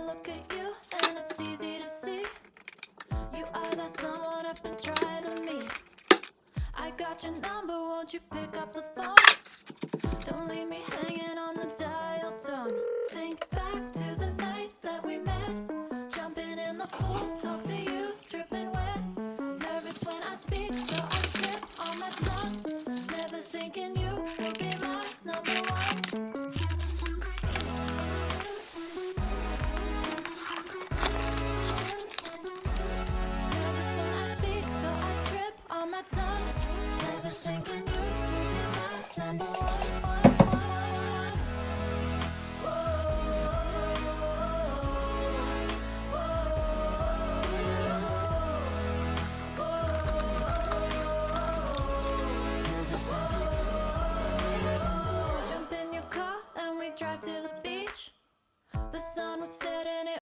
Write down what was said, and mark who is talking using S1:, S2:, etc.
S1: look at you and it's easy to see. You are that someone I've been trying to meet. I got your number, won't you pick up the phone? Don't leave me hanging on the dial tone. Think back to the night that we met. Jumping in the pool, talk to you, dripping wet. Nervous when I speak, so I trip on my tongue. Never thinking you would be my number one. Nervous when I speak, so I trip on my tongue. Never thinking you would be my number one. Jump in your car and we drive to the beach. The sun was setting, it